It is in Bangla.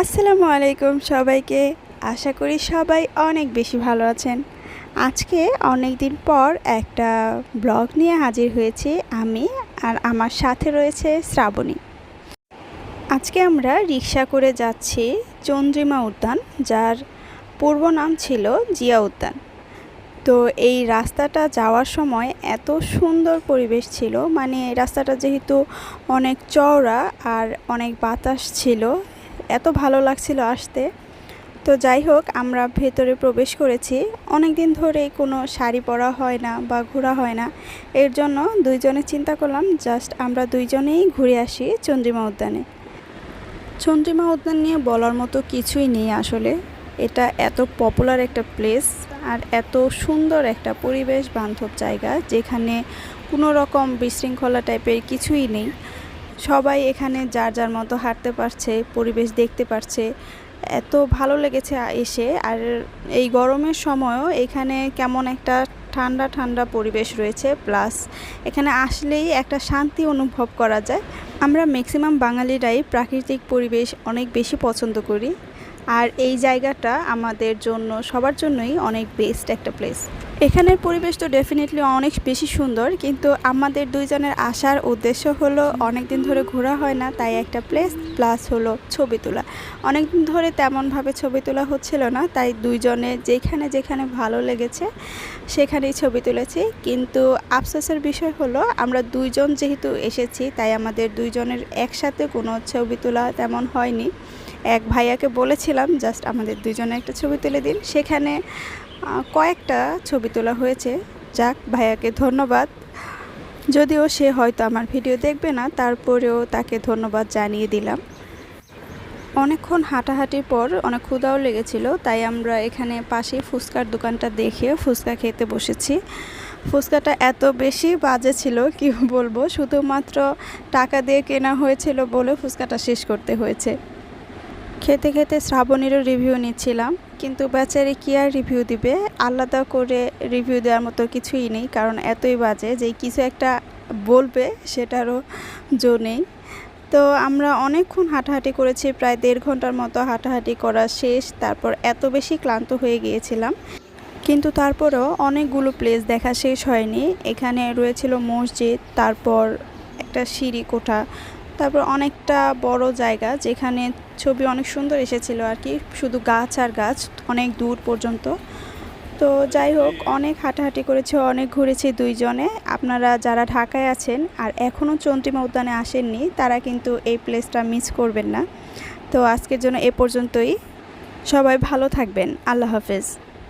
আসসালামু আলাইকুম সবাইকে। আশা করি সবাই অনেক বেশি ভালো আছেন। আজকে অনেক দিন পর একটা ব্লগ নিয়ে হাজির হয়েছি আমি, আর আমার সাথে রয়েছে শ্রাবণী। আজকে আমরা রিক্সা করে যাচ্ছি চন্দ্রিমা উদ্যান, যার পূর্ব নাম ছিল জিয়া উদ্যান। তো এই রাস্তাটা যাওয়ার সময় এত সুন্দর পরিবেশ ছিল, মানে রাস্তাটা যেহেতু অনেক চওড়া আর অনেক বাতাস ছিল, এত ভালো লাগছিল আসতে। তো যাই হোক, আমরা ভেতরে প্রবেশ করেছি। অনেক দিন ধরেই কোনো শাড়ি পরা হয় না বা ঘোরা হয় না, এর জন্য দুইজনে চিন্তা করলাম জাস্ট আমরা দুইজনেই ঘুরে আসি চন্দ্রিমা উদ্যানে। চন্দ্রিমা উদ্যান নিয়ে বলার মতো কিছুই নেই আসলে। এটা এত পপুলার একটা প্লেস আর এত সুন্দর একটা পরিবেশ বান্ধব জায়গা, যেখানে কোনো রকম বিশৃঙ্খলা টাইপের কিছুই নেই। সবাই এখানে যার যার মতো হাঁটতে পারছে, পরিবেশ দেখতে পারছে। এত ভালো লেগেছে এসে। আর এই গরমের সময়ও এখানে কেমন একটা ঠান্ডা ঠান্ডা পরিবেশ রয়েছে, প্লাস এখানে আসলেই একটা শান্তি অনুভব করা যায়। আমরা ম্যাক্সিমাম বাঙালিরাই প্রাকৃতিক পরিবেশ অনেক বেশি পছন্দ করি, আর এই জায়গাটা আমাদের জন্য সবার জন্যই অনেক বেস্ট একটা প্লেস। এখানের পরিবেশ তো ডেফিনেটলি অনেক বেশি সুন্দর, কিন্তু আমাদের দুইজনের আসার উদ্দেশ্য হলো অনেক দিন ধরে ঘোরা হয় না, তাই একটা প্লেস, প্লাস হলো ছবি তোলা। অনেক দিন ধরে তেমনভাবে ছবি তোলা হচ্ছিল না, তাই দুইজনে যেখানে যেখানে ভালো লেগেছে সেখানেই ছবি তুলেছি। কিন্তু আফসোসের বিষয় হলো আমরা দুইজন যেহেতু এসেছি, তাই আমাদের দুইজনের একসাথে কোনো ছবি তোলা তেমন হয়নি। এক ভাইয়াকে বলেছিলাম জাস্ট আমাদের দুজনে একটা ছবি তুলে দিন, সেখানে কয়েকটা ছবি তোলা হয়েছে। যাক, ভাইয়াকে ধন্যবাদ। যদিও সে হয়তো আমার ভিডিও দেখবে না, তারপরেও তাকে ধন্যবাদ জানিয়ে দিলাম। অনেকক্ষণ হাঁটাহাঁটির পর অনেক ক্ষুধাও লেগেছিল, তাই আমরা এখানে পাশেই ফুচকার দোকানটা দেখে ফুচকা খেতে বসেছি। ফুচকাটা এত বেশি বাজে ছিল কি বলবো, শুধুমাত্র টাকা দিয়ে কেনা হয়েছিল বলে ফুচকাটা শেষ করতে হয়েছে। খেতে খেতে শ্রাবণীরও রিভিউ নিচ্ছিলাম, কিন্তু বেচারি কি আর রিভিউ দিবে, আলাদা করে রিভিউ দেওয়ার মতো কিছুই নেই, কারণ এতই বাজে যে কিছু একটা বলবে সেটারও জো নেই। তো আমরা অনেকক্ষণ হাঁটাহাঁটি করেছি, প্রায় 1.5 ঘন্টার মতো হাঁটাহাঁটি করা শেষ। তারপর এত বেশি ক্লান্ত হয়ে গিয়েছিলাম, কিন্তু তারপরেও অনেকগুলো প্লেস দেখা শেষ হয়নি। এখানে রয়েছিল মসজিদ, তারপর একটা সিঁড়ি কোঠা, তারপর অনেকটা বড় জায়গা যেখানে ছবি অনেক সুন্দর এসেছিল আর কি, শুধু গাছ আর গাছ অনেক দূর পর্যন্ত। তো যাই হোক, অনেক হাঁটাহাঁটি করেছি, অনেক ঘুরেছি দুইজনে। আপনারা যারা ঢাকায় আছেন আর এখনও চন্দ্রিমা উদ্যানে আসেননি, তারা কিন্তু এই প্লেসটা মিস করবেন না। তো আজকের জন্য এ পর্যন্তই। সবাই ভালো থাকবেন। আল্লাহ হাফেজ।